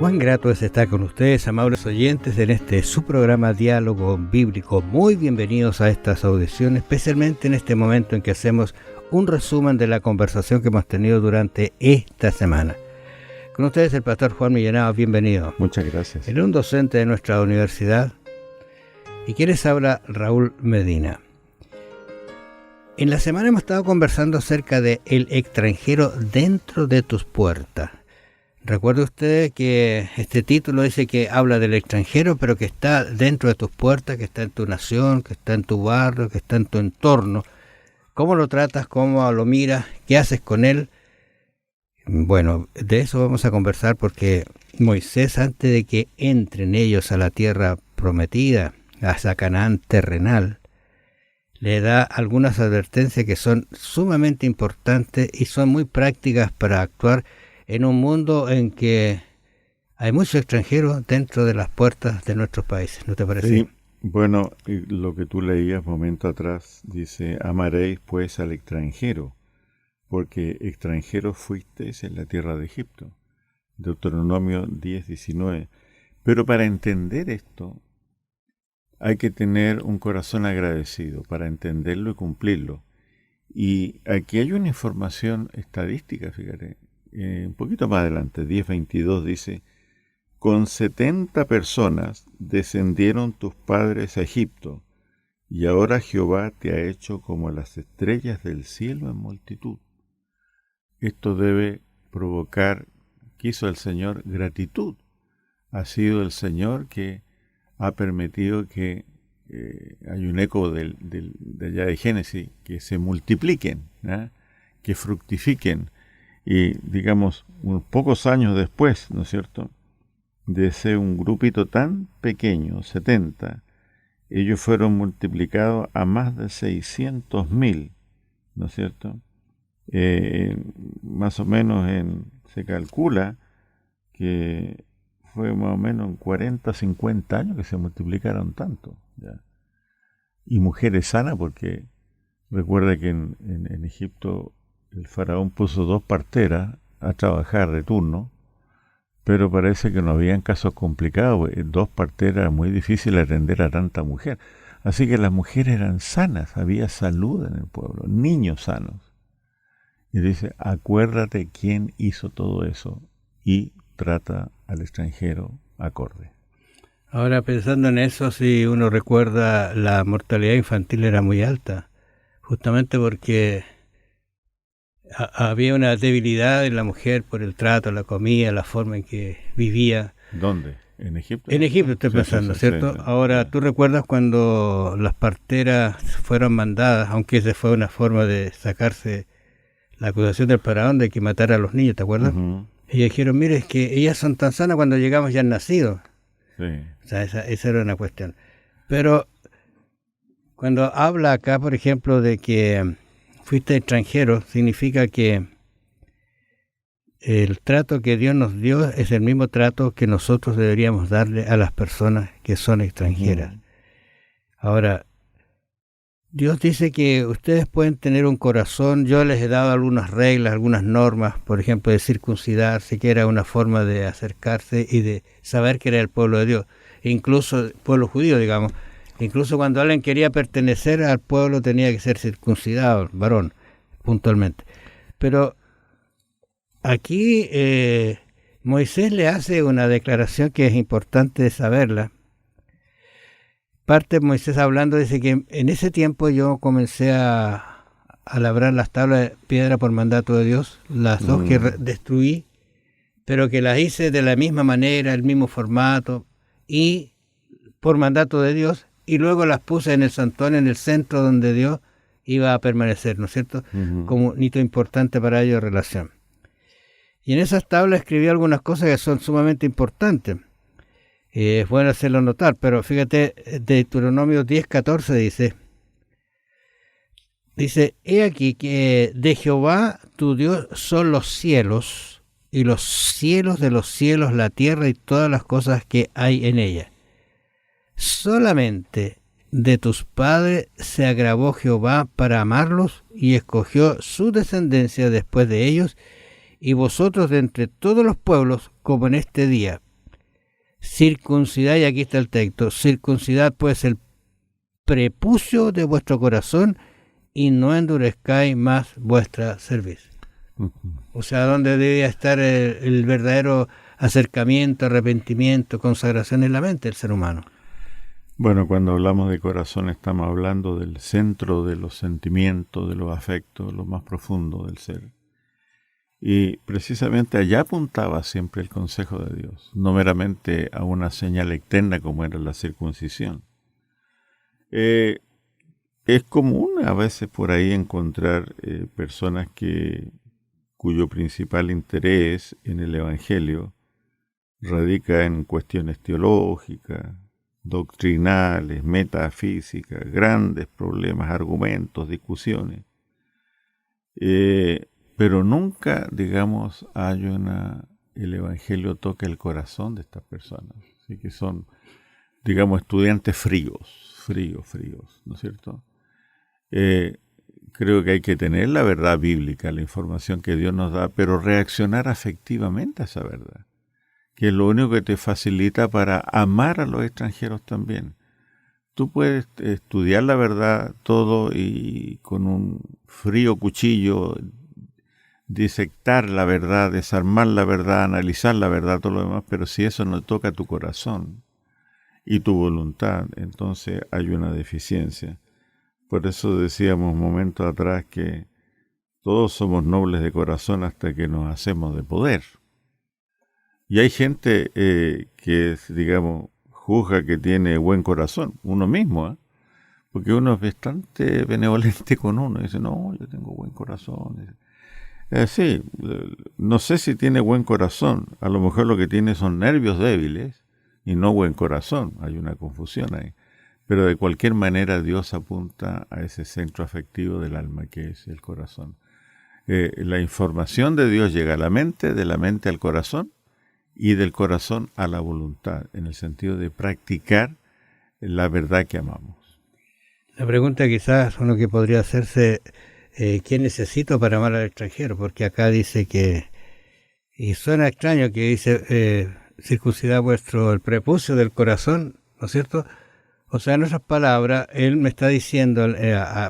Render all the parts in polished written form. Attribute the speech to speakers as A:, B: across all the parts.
A: Cuán grato es estar con ustedes, amables oyentes, en este su programa Diálogo Bíblico. Muy bienvenidos a estas audiciones, especialmente en este momento en que hacemos un resumen de la conversación que hemos tenido durante esta semana. Con ustedes el pastor Juan Millanado, bienvenido.
B: Muchas gracias.
A: Él es un docente de nuestra universidad. ¿Y quién les habla? Raúl Medina. En la semana hemos estado conversando acerca de el extranjero dentro de tus puertas. Recuerde usted que este título dice que habla del extranjero, pero que está dentro de tus puertas, que está en tu nación, que está en tu barrio, que está en tu entorno. ¿Cómo lo tratas? ¿Cómo lo miras? ¿Qué haces con él? Bueno, de eso vamos a conversar porque Moisés, antes de que entren ellos a la tierra prometida, a esa Canaán terrenal, le da algunas advertencias que son sumamente importantes y son muy prácticas para actuar en un mundo en que hay muchos extranjeros dentro de las puertas de nuestros países, ¿no te parece?
B: Sí, bueno, lo que tú leías momento atrás dice, amaréis pues al extranjero, porque extranjeros fuisteis en la tierra de Egipto. Deuteronomio 10:19. Pero para entender esto, hay que tener un corazón agradecido para entenderlo y cumplirlo. Y aquí hay una información estadística, fíjate. Un poquito más adelante, 10:22 dice, con 70 personas descendieron tus padres a Egipto, y ahora Jehová te ha hecho como las estrellas del cielo en multitud. Esto debe provocar, quiso el Señor, gratitud. Ha sido el Señor que ha permitido que hay un eco de allá de Génesis, que se multipliquen, ¿eh? Que fructifiquen. Y digamos, unos pocos años después, ¿no es cierto?, de ser un grupito tan pequeño, 70, ellos fueron multiplicados a más de 600.000, ¿no es cierto? Más o menos se calcula que fue más o menos en 40, 50 años que se multiplicaron tanto, ¿ya? Y mujeres sanas, porque recuerda que en Egipto el faraón puso 2 parteras a trabajar de turno, pero parece que no habían casos complicados. 2 parteras era muy difícil atender a tanta mujer. Así que las mujeres eran sanas, había salud en el pueblo, niños sanos. Y dice, acuérdate quién hizo todo eso y trata al extranjero acorde.
A: Ahora, pensando en eso, si uno recuerda, la mortalidad infantil era muy alta, justamente porque había una debilidad en la mujer por el trato, la comida, la forma en que vivía.
B: ¿Dónde? ¿En Egipto?
A: En Egipto estoy pensando, ¿cierto? Ahora, ¿tú recuerdas cuando las parteras fueron mandadas, aunque esa fue una forma de sacarse la acusación del faraón de que matara a los niños, ¿te acuerdas?
B: Uh-huh.
A: Y dijeron, mire, es que ellas son tan sanas, cuando llegamos ya han nacido.
B: Sí.
A: O sea, esa era una cuestión. Pero cuando habla acá, por ejemplo, de que fuiste extranjero, significa que el trato que Dios nos dio es el mismo trato que nosotros deberíamos darle a las personas que son extranjeras. Uh-huh. Ahora, Dios dice que ustedes pueden tener un corazón. Yo les he dado algunas reglas, algunas normas, por ejemplo, de circuncidarse, que era una forma de acercarse y de saber que era el pueblo de Dios. Incluso el pueblo judío, digamos. Incluso cuando alguien quería pertenecer al pueblo tenía que ser circuncidado, varón, puntualmente. Pero aquí Moisés le hace una declaración que es importante saberla. Parte de Moisés hablando, dice que en ese tiempo yo comencé a labrar las tablas de piedra por mandato de Dios, las 2 que destruí, pero que las hice de la misma manera, el mismo formato, y por mandato de Dios, y luego las puse en el santuario, en el centro donde Dios iba a permanecer, ¿no es cierto? Uh-huh. Como un hito importante para ellos de relación. Y en esas tablas escribí algunas cosas que son sumamente importantes. Es bueno hacerlo notar, pero fíjate, Deuteronomio 10:14 dice, he aquí que de Jehová tu Dios son los cielos, y los cielos de los cielos, la tierra y todas las cosas que hay en ella. Solamente de tus padres se agravó Jehová para amarlos, y escogió su descendencia después de ellos, y vosotros de entre todos los pueblos, como en este día, circuncidad, y aquí está el texto, circuncidad pues el prepucio de vuestro corazón y no endurezcáis más vuestra cerviz. O sea, donde debía estar el verdadero acercamiento, arrepentimiento, consagración en la mente del ser humano.
B: Bueno, cuando hablamos de corazón estamos hablando del centro de los sentimientos, de los afectos, lo más profundo del ser. Y precisamente allá apuntaba siempre el consejo de Dios, no meramente a una señal externa como era la circuncisión. Es común a veces por ahí encontrar personas cuyo principal interés en el Evangelio radica en cuestiones teológicas, doctrinales, metafísicas, grandes problemas, argumentos, discusiones. Pero nunca, digamos, el Evangelio toca el corazón de estas personas. Así que son, digamos, estudiantes fríos, ¿no es cierto? Creo que hay que tener la verdad bíblica, la información que Dios nos da, pero reaccionar afectivamente a esa verdad, que es lo único que te facilita para amar a los extranjeros también. Tú puedes estudiar la verdad todo y con un frío cuchillo disectar la verdad, desarmar la verdad, analizar la verdad, todo lo demás, pero si eso no toca tu corazón y tu voluntad, entonces hay una deficiencia. Por eso decíamos un momento atrás que todos somos nobles de corazón hasta que nos hacemos de poder. Y hay gente que, digamos, juzga que tiene buen corazón, uno mismo, porque uno es bastante benevolente con uno, y dice, no, yo tengo buen corazón. Sí, no sé si tiene buen corazón, a lo mejor lo que tiene son nervios débiles y no buen corazón, hay una confusión ahí. Pero de cualquier manera Dios apunta a ese centro afectivo del alma que es el corazón. La información de Dios llega a la mente, de la mente al corazón y del corazón a la voluntad, en el sentido de practicar la verdad que amamos.
A: La pregunta quizás uno que podría hacerse, ¿qué necesito para amar al extranjero? Porque acá dice que, y suena extraño que dice, circuncidad vuestro el prepucio del corazón, ¿no es cierto? O sea, en otras palabras, él me está diciendo,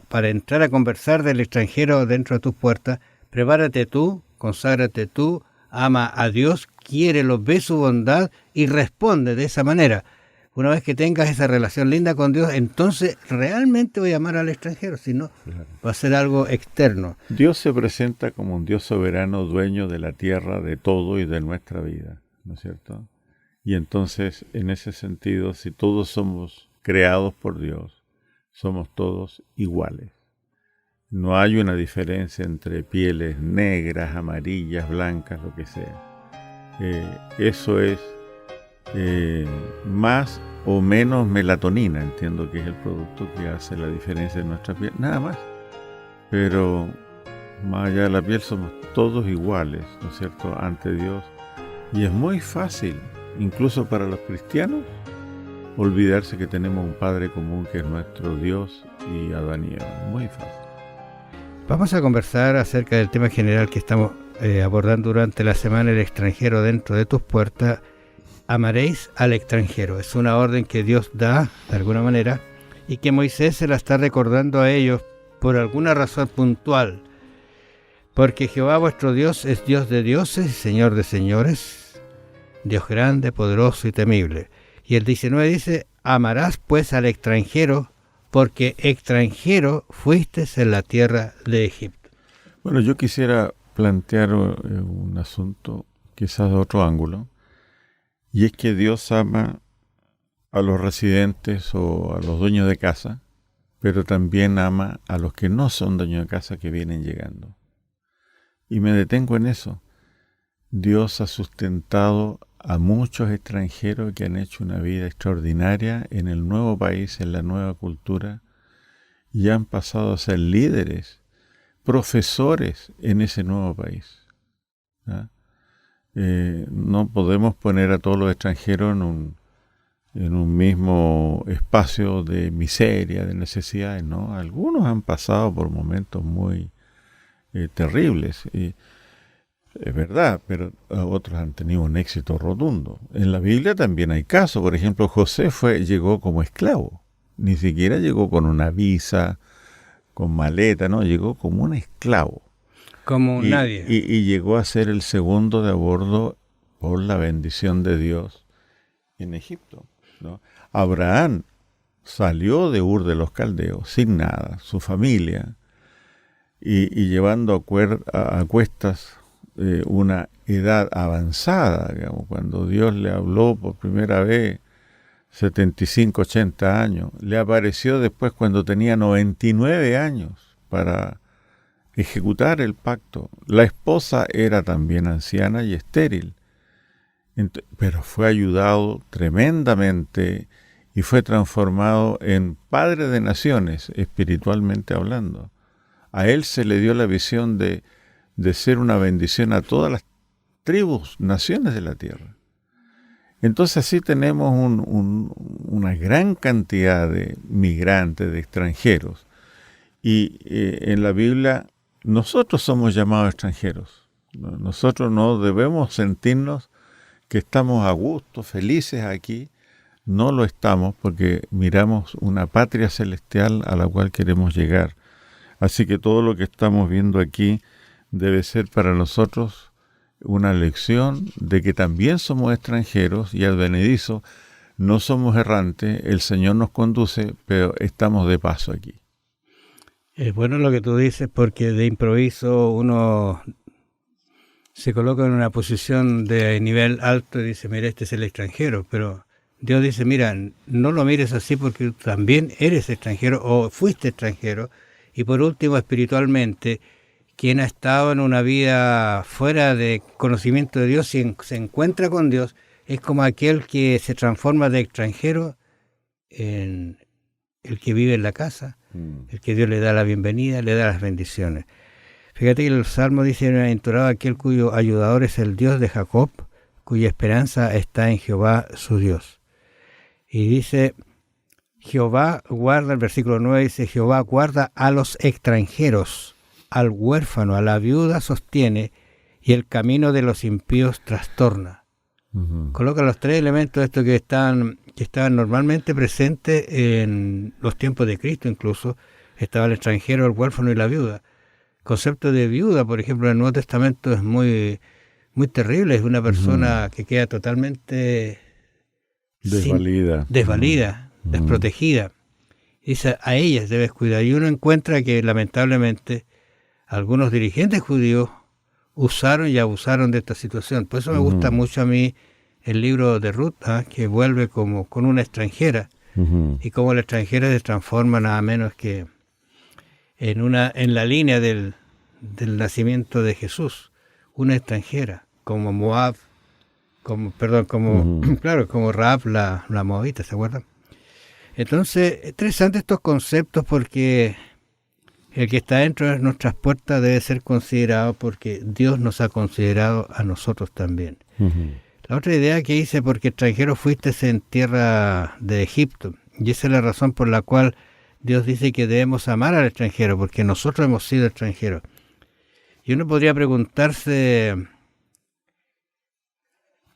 A: para entrar a conversar del extranjero dentro de tus puertas, prepárate tú, conságrate tú, ama a Dios, quiérelo, ve su bondad y responde de esa manera. Una vez que tengas esa relación linda con Dios, entonces realmente voy a amar al extranjero, si no, va a ser algo externo.
B: Dios se presenta como un Dios soberano, dueño de la tierra, de todo y de nuestra vida, ¿no es cierto? Y entonces, en ese sentido, si todos somos creados por Dios, somos todos iguales. No hay una diferencia entre pieles negras, amarillas, blancas, lo que sea. Eso es más o menos melatonina, entiendo que es el producto que hace la diferencia en nuestra piel, nada más. Pero más allá de la piel somos todos iguales, ¿no es cierto?, ante Dios. Y es muy fácil, incluso para los cristianos, olvidarse que tenemos un Padre común que es nuestro Dios y Adán y Eva. Muy fácil.
A: Vamos a conversar acerca del tema general que estamos abordando durante la semana, el extranjero dentro de tus puertas. Amaréis al extranjero. Es una orden que Dios da, de alguna manera, y que Moisés se la está recordando a ellos por alguna razón puntual. Porque Jehová vuestro Dios es Dios de dioses y Señor de señores, Dios grande, poderoso y temible. Y el 19 dice, amarás pues al extranjero, porque extranjero fuiste en la tierra de Egipto.
B: Bueno, yo quisiera plantear un asunto quizás de otro ángulo, y es que Dios ama a los residentes o a los dueños de casa, pero también ama a los que no son dueños de casa que vienen llegando. Y me detengo en eso. Dios ha sustentado a muchos extranjeros que han hecho una vida extraordinaria en el nuevo país, en la nueva cultura, y han pasado a ser líderes, profesores en ese nuevo país. No podemos poner a todos los extranjeros en un mismo espacio de miseria, de necesidades, ¿no? Algunos han pasado por momentos muy terribles. Es verdad, pero otros han tenido un éxito rotundo. En la Biblia también hay casos. Por ejemplo, José llegó como esclavo. Ni siquiera llegó con una visa, con maleta, no, llegó como un esclavo.
A: Como nadie.
B: Y llegó a ser el segundo de a bordo por la bendición de Dios en Egipto, ¿no? Abraham salió de Ur de los Caldeos sin nada, su familia, y llevando a cuestas una edad avanzada, digamos, cuando Dios le habló por primera vez, 75, 80 años, le apareció después cuando tenía 99 años para ejecutar el pacto. La esposa era también anciana y estéril, pero fue ayudado tremendamente y fue transformado en padre de naciones, espiritualmente hablando. A él se le dio la visión de ser una bendición a todas las tribus, naciones de la tierra. Entonces así tenemos una gran cantidad de migrantes, de extranjeros. Y en la Biblia nosotros somos llamados extranjeros. Nosotros no debemos sentirnos que estamos a gusto, felices aquí. No lo estamos porque miramos una patria celestial a la cual queremos llegar. Así que todo lo que estamos viendo aquí debe ser para nosotros una lección de que también somos extranjeros y advenedizos, no somos errantes, el Señor nos conduce, pero estamos de paso aquí.
A: Es bueno lo que tú dices porque de improviso uno se coloca en una posición de nivel alto y dice, mira, este es el extranjero, pero Dios dice, mira, no lo mires así porque tú también eres extranjero o fuiste extranjero. Y por último, espiritualmente, quien ha estado en una vida fuera de conocimiento de Dios y se encuentra con Dios, es como aquel que se transforma de extranjero en el que vive en la casa, el que Dios le da la bienvenida, le da las bendiciones. Fíjate que el Salmo dice, bienaventurado aquel cuyo ayudador es el Dios de Jacob, cuya esperanza está en Jehová su Dios. Y dice, Jehová guarda, el versículo 9 dice, Jehová guarda a los extranjeros, al huérfano, a la viuda sostiene, y el camino de los impíos trastorna. Uh-huh. Coloca los tres elementos de estos que estaban normalmente presentes en los tiempos de Cristo incluso. Estaba el extranjero, el huérfano y la viuda. El concepto de viuda, por ejemplo, en el Nuevo Testamento es muy, muy terrible. Es una persona que queda totalmente
B: desvalida,
A: desprotegida. Dice, a ellas debes cuidar. Y uno encuentra que lamentablemente algunos dirigentes judíos usaron y abusaron de esta situación. Por eso me gusta mucho a mí el libro de Ruth, que vuelve como con una extranjera, y cómo la extranjera se transforma nada menos que en la línea del nacimiento de Jesús, una extranjera, como Moab, como Rahab la moabita, ¿se acuerdan? Entonces, interesante estos conceptos porque el que está dentro de nuestras puertas debe ser considerado porque Dios nos ha considerado a nosotros también. La otra idea que hice, porque extranjero fuiste en tierra de Egipto, y esa es la razón por la cual Dios dice que debemos amar al extranjero, porque nosotros hemos sido extranjeros. Y uno podría preguntarse,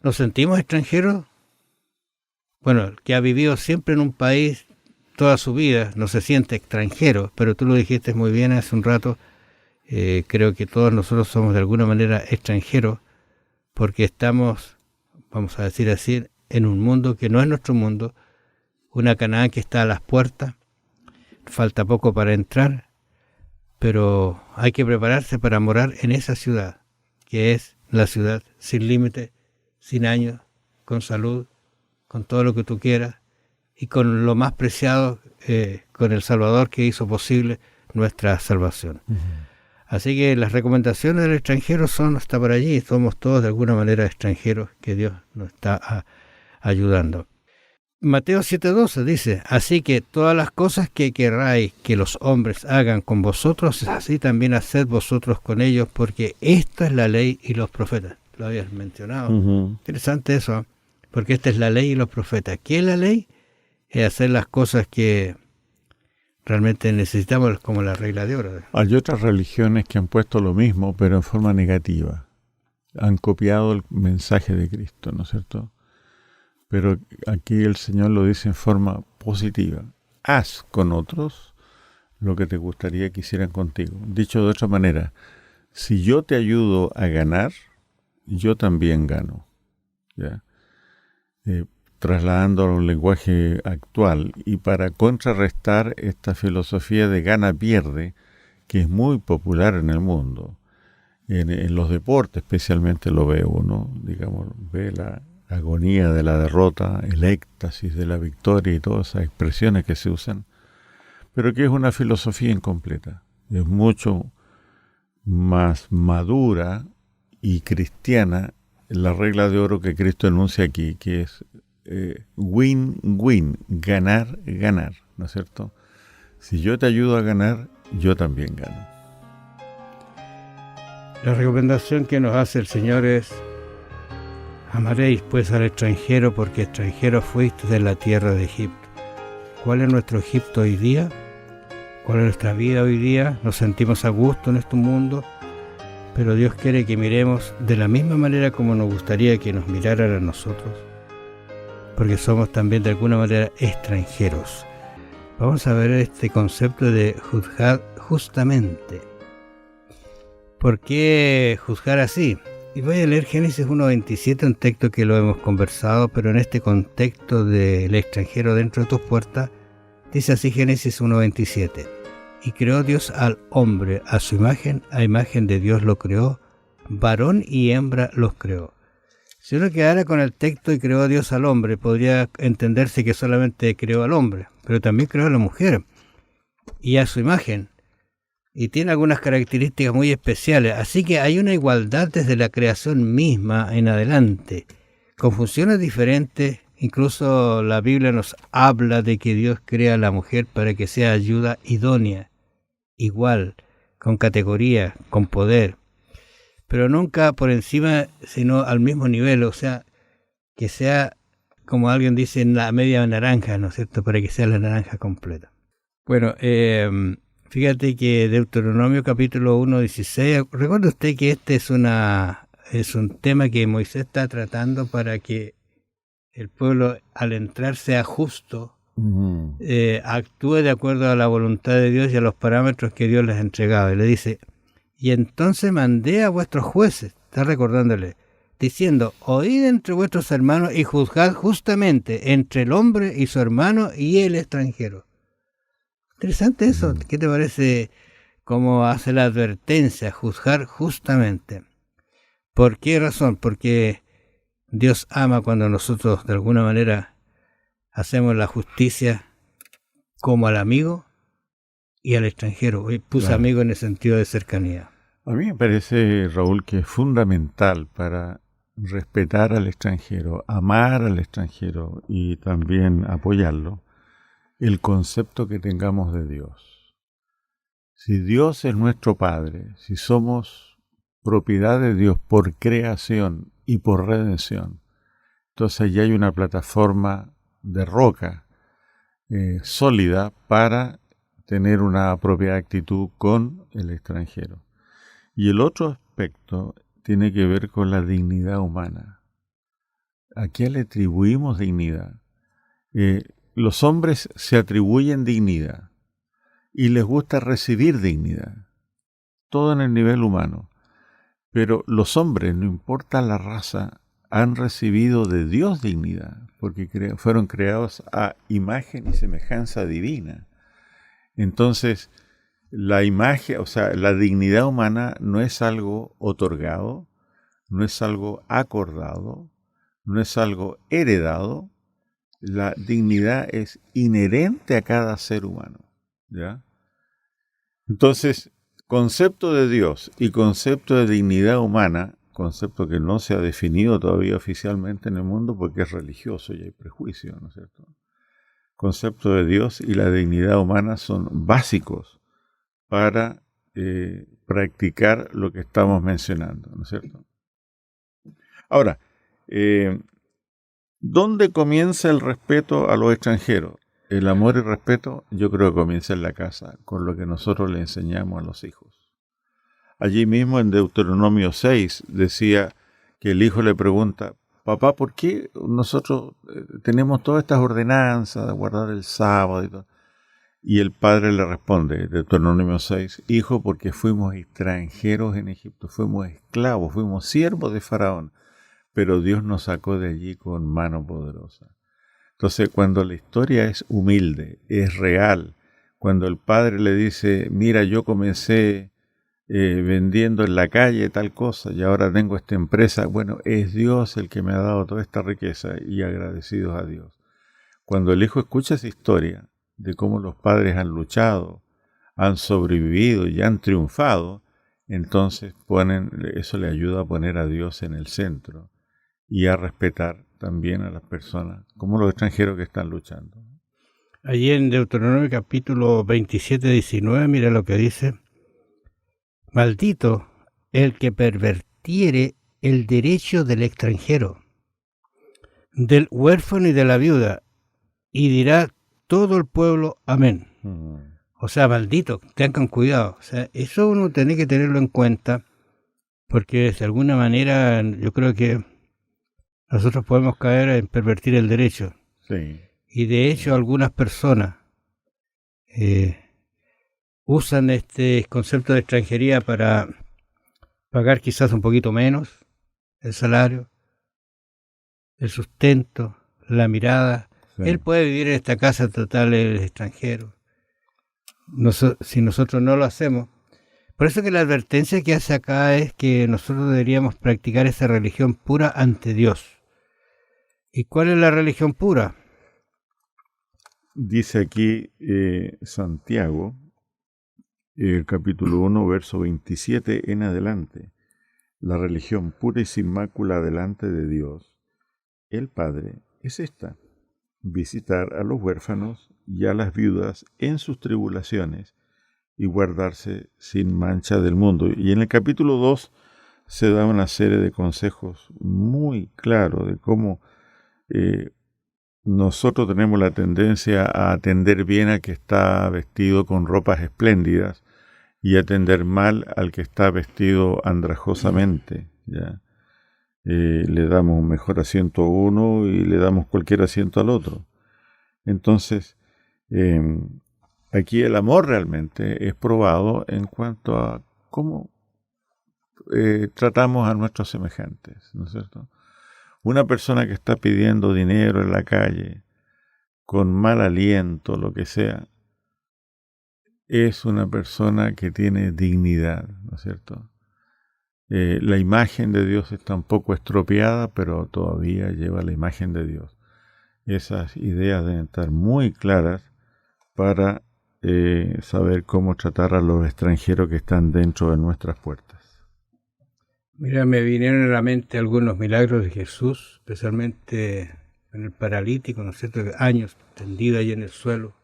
A: ¿nos sentimos extranjeros? Bueno, el que ha vivido siempre en un país toda su vida no se siente extranjero, pero tú lo dijiste muy bien hace un rato, creo que todos nosotros somos de alguna manera extranjeros, porque estamos, vamos a decir así, en un mundo que no es nuestro mundo, una Canaán que está a las puertas, falta poco para entrar, pero hay que prepararse para morar en esa ciudad, que es la ciudad sin límite, sin años, con salud, con todo lo que tú quieras, y con lo más preciado, con el Salvador que hizo posible nuestra salvación. Así que las recomendaciones del extranjero son hasta por allí, somos todos de alguna manera extranjeros que Dios nos está ayudando. Mateo 7:12 dice, así que todas las cosas que queráis que los hombres hagan con vosotros, así también haced vosotros con ellos, porque esta es la ley y los profetas. Lo habías mencionado. Interesante eso, porque esta es la ley y los profetas. ¿Qué es la ley? Es hacer las cosas que realmente necesitamos, como la regla de oro.
B: Hay otras religiones que han puesto lo mismo, pero en forma negativa. han copiado el mensaje de Cristo, ¿no es cierto? Pero aquí el Señor lo dice en forma positiva. Haz con otros lo que te gustaría que hicieran contigo. Dicho de otra manera, si yo te ayudo a ganar, yo también gano. ¿Ya? Trasladándolo a un lenguaje actual, y para contrarrestar esta filosofía de gana-pierde, que es muy popular en el mundo, en los deportes especialmente lo ve uno, digamos, ve la agonía de la derrota, el éxtasis de la victoria y todas esas expresiones que se usan, pero que es una filosofía incompleta, es mucho más madura y cristiana la regla de oro que Cristo enuncia aquí, que es win-win, ganar, ganar, ¿no es cierto? Si yo te ayudo a ganar, yo también gano.
A: La recomendación que nos hace el Señor es: amaréis pues al extranjero, porque extranjeros fuisteis de la tierra de Egipto. ¿Cuál es nuestro Egipto hoy día? ¿Cuál es nuestra vida hoy día? Nos sentimos a gusto en este mundo, pero Dios quiere que miremos de la misma manera como nos gustaría que nos miraran a nosotros, porque somos también de alguna manera extranjeros. Vamos a ver este concepto de juzgar justamente. ¿Por qué juzgar así? Y voy a leer Génesis 1:27, un texto que lo hemos conversado, pero en este contexto del extranjero dentro de tus puertas, dice así Génesis 1:27. Y creó Dios al hombre a su imagen, a imagen de Dios lo creó, varón y hembra los creó. Si uno quedara con el texto y creó Dios al hombre, podría entenderse que solamente creó al hombre, pero también creó a la mujer, y a su imagen. Y tiene algunas características muy especiales, así que hay una igualdad desde la creación misma en adelante, con funciones diferentes. Incluso la Biblia nos habla de que Dios crea a la mujer para que sea ayuda idónea, igual, con categoría, con poder, pero nunca por encima, sino al mismo nivel, o sea, que sea, como alguien dice, en la media naranja, ¿no es cierto?, para que sea la naranja completa. Bueno, fíjate que Deuteronomio capítulo 1:16, recuerde usted que este es un tema que Moisés está tratando para que el pueblo, al entrar, sea justo, actúe de acuerdo a la voluntad de Dios y a los parámetros que Dios les ha entregado. Y le dice: y entonces mandé a vuestros jueces, está recordándole, diciendo: oíd entre vuestros hermanos y juzgad justamente entre el hombre y su hermano y el extranjero. Interesante eso. ¿Qué te parece cómo hace la advertencia? Juzgar justamente. ¿Por qué razón? Porque Dios ama cuando nosotros de alguna manera hacemos la justicia como al amigo y al extranjero. Hoy puse
B: Claro.
A: amigo en el sentido de cercanía.
B: A mí me parece, Raúl, que es fundamental para respetar al extranjero, amar al extranjero y también apoyarlo, el concepto que tengamos de Dios. Si Dios es nuestro Padre, si somos propiedad de Dios por creación y por redención, entonces ya hay una plataforma de roca sólida para tener una propia actitud con el extranjero. Y el otro aspecto tiene que ver con la dignidad humana. ¿A qué le atribuimos dignidad? Los hombres se atribuyen dignidad y les gusta recibir dignidad, todo en el nivel humano. Pero los hombres, no importa la raza, han recibido de Dios dignidad, porque fueron creados a imagen y semejanza divina. Entonces, la imagen, o sea, la dignidad humana no es algo otorgado, no es algo acordado, no es algo heredado. La dignidad es inherente a cada ser humano, ¿ya? Entonces, concepto de Dios y concepto de dignidad humana, concepto que no se ha definido todavía oficialmente en el mundo porque es religioso y hay prejuicio, ¿no es cierto? Concepto de Dios y la dignidad humana son básicos para practicar lo que estamos mencionando, ¿no es cierto? Ahora, ¿dónde comienza el respeto a los extranjeros? El amor y respeto, yo creo que comienza en la casa, con lo que nosotros le enseñamos a los hijos. Allí mismo en Deuteronomio 6 decía: que el hijo le pregunta, papá, ¿por qué nosotros tenemos todas estas ordenanzas de guardar el sábado y todo? Y el padre le responde, Deuteronomio 6, hijo, porque fuimos extranjeros en Egipto, fuimos esclavos, fuimos siervos de Faraón, pero Dios nos sacó de allí con mano poderosa. Entonces, cuando la historia es humilde, es real, cuando el padre le dice, mira, yo comencé vendiendo en la calle tal cosa y ahora tengo esta empresa, bueno, es Dios el que me ha dado toda esta riqueza y agradecidos a Dios. Cuando el hijo escucha esa historia de cómo los padres han luchado, han sobrevivido y han triunfado, entonces eso le ayuda a poner a Dios en el centro y a respetar también a las personas, como los extranjeros que están luchando.
A: Allí en Deuteronomio capítulo 27, 19, mira lo que dice: maldito el que pervertiere el derecho del extranjero, del huérfano y de la viuda, y dirá todo el pueblo amén. O sea, maldito, tengan cuidado. O sea, eso uno tiene que tenerlo en cuenta, porque de alguna manera yo creo que nosotros podemos caer en pervertir el derecho.
B: Sí.
A: Y de hecho algunas personas usan este concepto de extranjería para pagar quizás un poquito menos el salario, el sustento, la mirada. Sí. Él puede vivir en esta casa, total, el extranjero. Si nosotros no lo hacemos. Por eso que la advertencia que hace acá es que nosotros deberíamos practicar esa religión pura ante Dios. ¿Y cuál es la religión pura?
B: Dice aquí Santiago, el capítulo 1, verso 27 en adelante. La religión pura y sin mácula delante de Dios, el Padre, es esta: visitar a los huérfanos y a las viudas en sus tribulaciones y guardarse sin mancha del mundo. Y en el capítulo 2 se da una serie de consejos muy claros de cómo nosotros tenemos la tendencia a atender bien al que está vestido con ropas espléndidas y atender mal al que está vestido andrajosamente, ¿ya? Le damos un mejor asiento a uno y le damos cualquier asiento al otro. Entonces, aquí el amor realmente es probado en cuanto a cómo tratamos a nuestros semejantes, ¿no es cierto? Una persona que está pidiendo dinero en la calle, con mal aliento, lo que sea, es una persona que tiene dignidad, ¿no es cierto? La imagen de Dios está un poco estropeada, pero todavía lleva la imagen de Dios. Esas ideas deben estar muy claras para saber cómo tratar a los extranjeros que están dentro de nuestras puertas.
A: Mira, me vinieron a la mente algunos milagros de Jesús, especialmente en el paralítico, ¿no es cierto?, años tendido ahí en el suelo,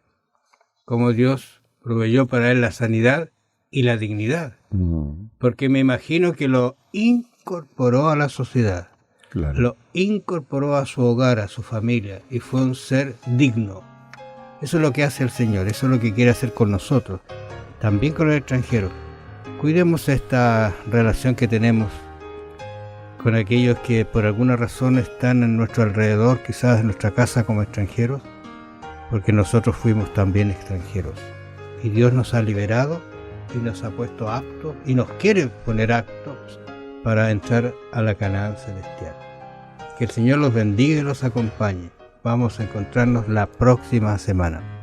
A: como Dios proveyó para él la sanidad y la dignidad, porque me imagino que lo incorporó a la sociedad, claro. Lo incorporó a su hogar, a su familia, y fue un ser digno. Eso es lo que hace el Señor, eso es lo que quiere hacer con nosotros, también con el extranjero. Cuidemos esta relación que tenemos con aquellos que por alguna razón están en nuestro alrededor, quizás en nuestra casa como extranjeros, porque nosotros fuimos también extranjeros. Y Dios nos ha liberado y nos ha puesto aptos y nos quiere poner aptos para entrar a la Canaán celestial. Que el Señor los bendiga y los acompañe. Vamos a encontrarnos la próxima semana.